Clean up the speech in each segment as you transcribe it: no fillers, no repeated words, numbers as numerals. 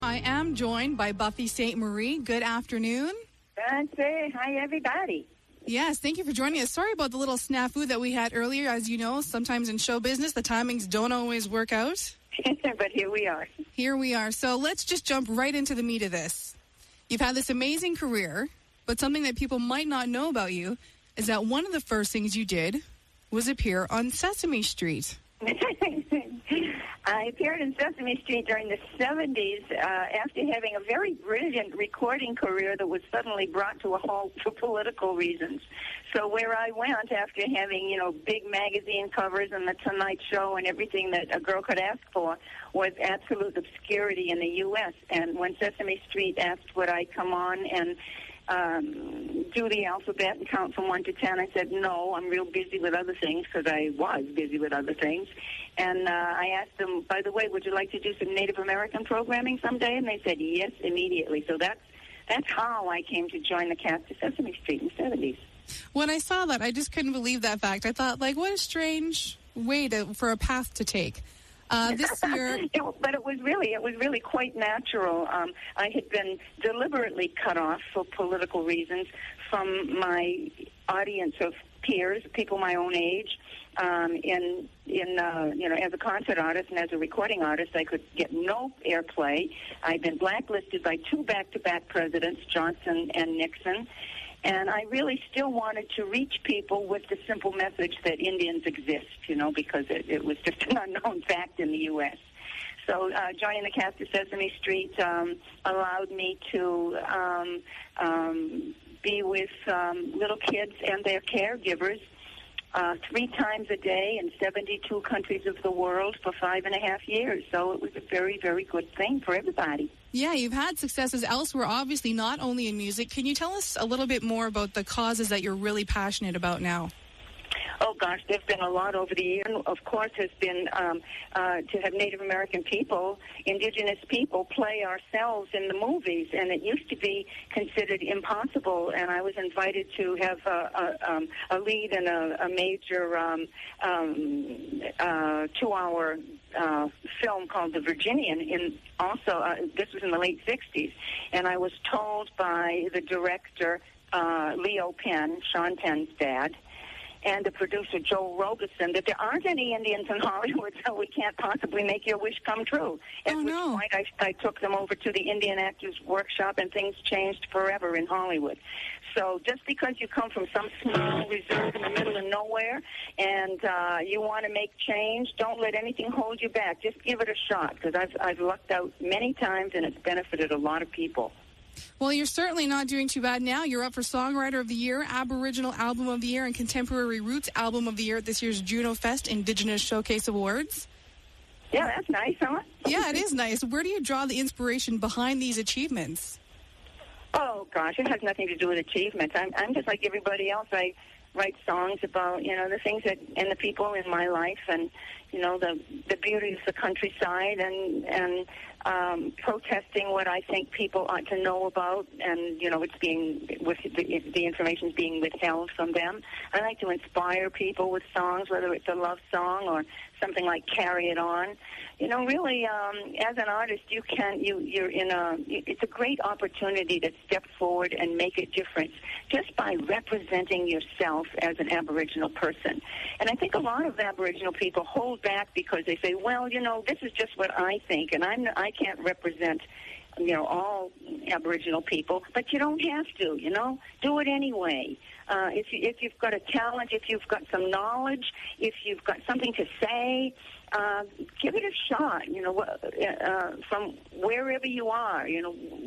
I am joined by Buffy Sainte Marie. Good afternoon. Hi, everybody. Yes, thank you for joining us. Sorry about the little snafu that we had earlier. As you know, sometimes in show business, the timings don't always work out. But here we are. Here we are. So let's just jump right into the meat of this. You've had this amazing career, but something that people might not know about you is that one of the first things you did was appear on Sesame Street. I appeared in Sesame Street during the 70s after having a very brilliant recording career that was suddenly brought to a halt for political reasons. So where I went after having, big magazine covers and The Tonight Show and everything that a girl could ask for was absolute obscurity in the U.S. And when Sesame Street asked would I come on and do the alphabet and count from 1 to 10. I said, no, I'm real busy with other things, because I was busy with other things. And I asked them, by the way, would you like to do some Native American programming someday? And they said yes, immediately. So that's how I came to join the cast of Sesame Street in the 70s. When I saw that, I just couldn't believe that fact. I thought, what a strange way for a path to take. This year, but it was really quite natural. I had been deliberately cut off for political reasons from my audience of peers, people my own age. As a concert artist and as a recording artist, I could get no airplay. I'd been blacklisted by 2 back-to-back presidents, Johnson and Nixon. And I really still wanted to reach people with the simple message that Indians exist, because it was just an unknown fact in the U.S. So joining the cast of Sesame Street allowed me to be with little kids and their caregivers 3 times a day in 72 countries of the world for 5.5 years. So it was a very, very good thing for everybody. Yeah, you've had successes elsewhere, obviously, not only in music. Can you tell us a little bit more about the causes that you're really passionate about now? Oh, gosh, there's been a lot over the years. Of course, has been to have Native American people, indigenous people, play ourselves in the movies. And it used to be considered impossible. And I was invited to have a lead in a major 2-hour film called The Virginian. This was in the late 60s. And I was told by the director, Leo Penn, Sean Penn's dad, and the producer, Joel Robeson, that there aren't any Indians in Hollywood, so we can't possibly make your wish come true. At which point I took them over to the Indian Actors Workshop, and things changed forever in Hollywood. So just because you come from some small reserve in the middle of nowhere and you want to make change, don't let anything hold you back. Just give it a shot, because I've lucked out many times, and it's benefited a lot of people. Well, you're certainly not doing too bad now. You're up for Songwriter of the Year, Aboriginal Album of the Year, and Contemporary Roots Album of the Year at this year's Juno Fest Indigenous Showcase Awards. Yeah, that's nice, huh? Yeah, it is nice. Where do you draw the inspiration behind these achievements? Oh, gosh, it has nothing to do with achievements. I'm just like everybody else. I write songs about, the things that, and the people in my life, and, the beauty of the countryside, and protesting what I think people ought to know about, and, it's being, the information's being withheld from them. I like to inspire people with songs, whether it's a love song or something like Carry It On. Really, as an artist, it's a great opportunity to step forward and make a difference just by representing yourself as an Aboriginal person. And I think a lot of Aboriginal people hold back because they say, well, this is just what I think, and I can't represent all Aboriginal people, but you don't have to, do it anyway. If you've got a talent, if you've got some knowledge, if you've got something to say, give it a shot, from wherever you are,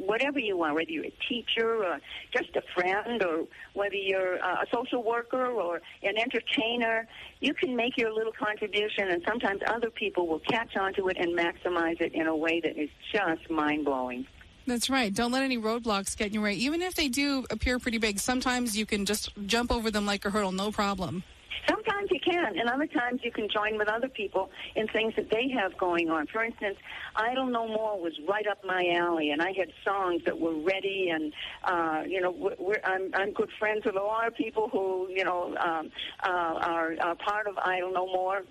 whatever you are, whether you're a teacher or just a friend, or whether you're a social worker or an entertainer, you can make your little contribution, and sometimes other people will catch on to it and maximize it in a way that is just mind-blowing. That's right. Don't let any roadblocks get in your way. Even if they do appear pretty big, sometimes you can just jump over them like a hurdle, no problem. Sometimes you can, and other times you can join with other people in things that they have going on. For instance, Idle No More was right up my alley, and I had songs that were ready, and, I'm good friends with a lot of people who, are part of Idle No More,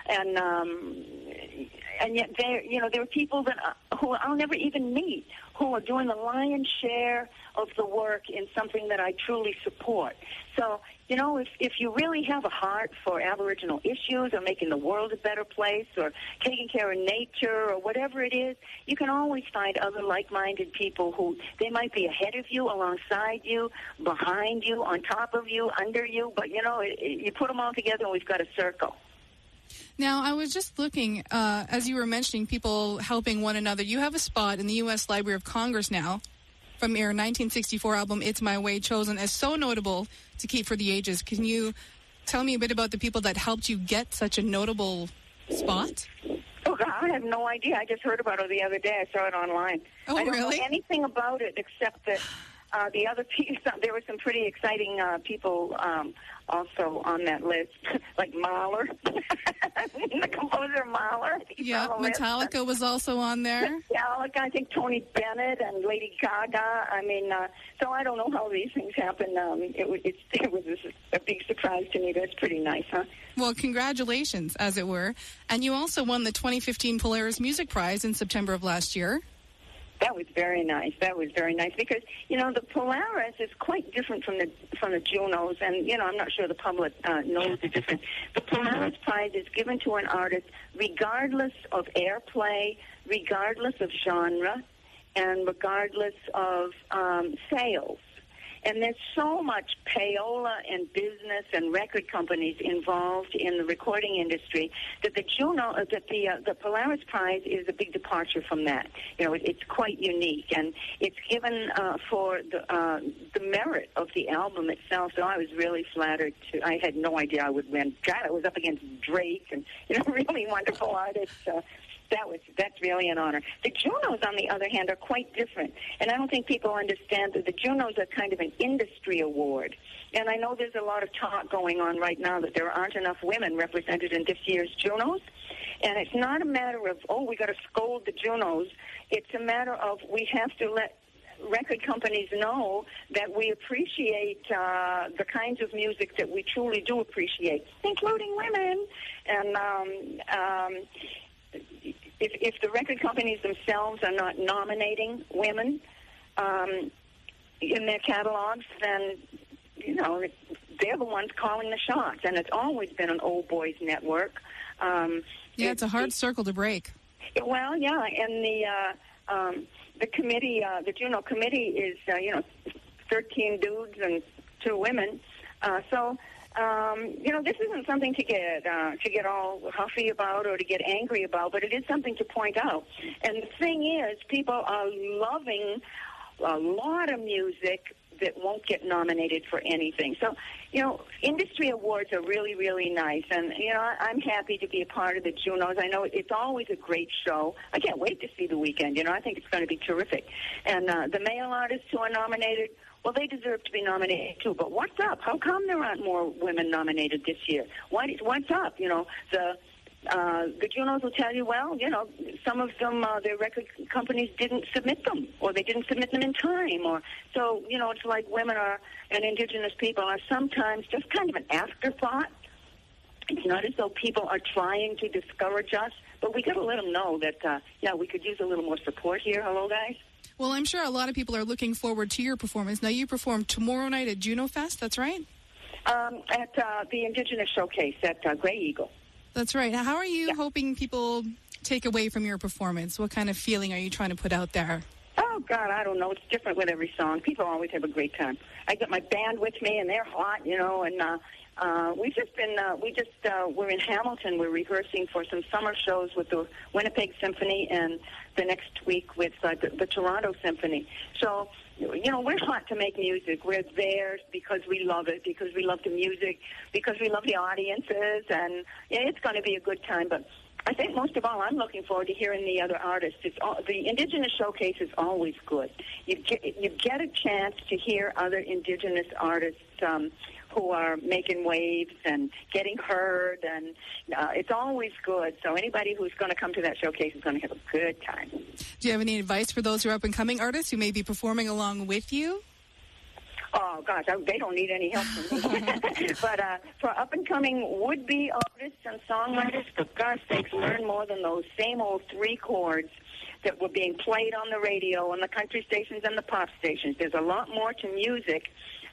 and And yet there are people that who I'll never even meet who are doing the lion's share of the work in something that I truly support. So, if you really have a heart for Aboriginal issues or making the world a better place or taking care of nature or whatever it is, you can always find other like-minded people who they might be ahead of you, alongside you, behind you, on top of you, under you. But, you put them all together and we've got a circle. Now, I was just looking, as you were mentioning, people helping one another. You have a spot in the U.S. Library of Congress now from your 1964 album, It's My Way, chosen as so notable to keep for the ages. Can you tell me a bit about the people that helped you get such a notable spot? Oh, God, I have no idea. I just heard about it the other day. I saw it online. Oh, I don't really? know anything about it except that the other people, there were some pretty exciting people also on that list, like Mahler, the composer Mahler. Yeah, Metallica was also on there. Metallica, I think Tony Bennett and Lady Gaga. I mean, so I don't know how these things happen. It was a big surprise to me. That's pretty nice, huh? Well, congratulations, as it were. And you also won the 2015 Polaris Music Prize in September of last year. That was very nice. Because the Polaris is quite different from the Junos, and I'm not sure the public knows the difference. The Polaris Prize is given to an artist regardless of airplay, regardless of genre, and regardless of sales. And there's so much payola and business and record companies involved in the recording industry that the Polaris Prize is a big departure from that. It's quite unique, and it's given for the merit of the album itself. So I was really flattered. I had no idea I would win. God, I was up against Drake and really wonderful artists. That's really an honor. The Junos, on the other hand, are quite different. And I don't think people understand that the Junos are kind of an industry award. And I know there's a lot of talk going on right now that there aren't enough women represented in this year's Junos. And it's not a matter of, we got to scold the Junos. It's a matter of we have to let record companies know that we appreciate the kinds of music that we truly do appreciate, including women. And if the record companies themselves are not nominating women in their catalogs, then, they're the ones calling the shots. And it's always been an old boys network. It's a hard circle to break. Well, yeah, and the committee, the Juno committee is, 13 dudes and 2 women. This isn't something to get all huffy about or to get angry about, but it is something to point out. And the thing is, people are loving a lot of music that won't get nominated for anything. So, industry awards are really, really nice. And, I'm happy to be a part of the Junos. I know it's always a great show. I can't wait to see The Weeknd. I think it's going to be terrific. And the male artists who are nominated, well, they deserve to be nominated, too. But what's up? How come there aren't more women nominated this year? What's up? The Junos will tell you, well, some of them, their record companies didn't submit them, or they didn't submit them in time. So, it's like women and Indigenous people are sometimes just kind of an afterthought. It's not as though people are trying to discourage us, but we got to let them know that, we could use a little more support here. Hello, guys. Well, I'm sure a lot of people are looking forward to your performance. Now, you perform tomorrow night at Juno Fest, that's right? At the Indigenous Showcase at Grey Eagle. That's right. How are you hoping people take away from your performance? What kind of feeling are you trying to put out there? Oh, God, I don't know. It's different with every song. People always have a great time. I got my band with me, and they're hot, and we're in Hamilton. We're rehearsing for some summer shows with the Winnipeg Symphony and the next week with the Toronto Symphony. So, we're hot to make music. We're there because we love it, because we love the music, because we love the audiences, and it's going to be a good time. But I think most of all, I'm looking forward to hearing the other artists. The Indigenous Showcase is always good. You get a chance to hear other Indigenous artists who are making waves and getting heard, and it's always good. So anybody who's going to come to that showcase is going to have a good time. Do you have any advice for those who are up-and-coming artists who may be performing along with you? Oh, gosh, they don't need any help from me. But for up-and-coming would-be artists and songwriters, for God's sakes, learn more than those same old 3 chords that were being played on the radio and the country stations and the pop stations. There's a lot more to music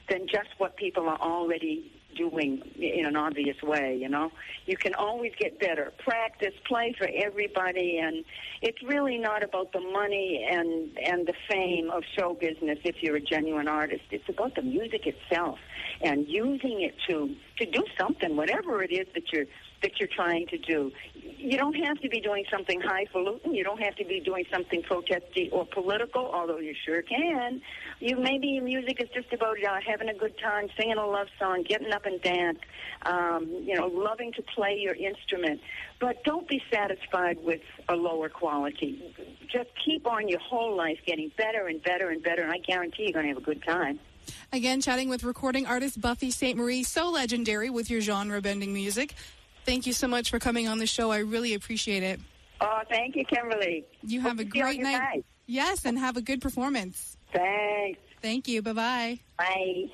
than just what people are already doing in an obvious way, you know. You can always get better. Practice, play for everybody, and it's really not about the money and the fame of show business if you're a genuine artist. It's about the music itself and using it to do something, whatever it is that you're trying to do. You don't have to be doing something highfalutin. You don't have to be doing something protesty or political, although you sure can. Maybe your music is just about having a good time, singing a love song, getting up and dance, loving to play your instrument. But don't be satisfied with a lower quality. Just keep on your whole life getting better and better and better, and I guarantee you're going to have a good time. Again, chatting with recording artist Buffy Sainte Marie, so legendary with your genre-bending music. Thank you so much for coming on the show. I really appreciate it. Oh, thank you, Kimberly. You have a great night. Yes, and have a good performance. Thanks. Thank you. Bye-bye. Bye.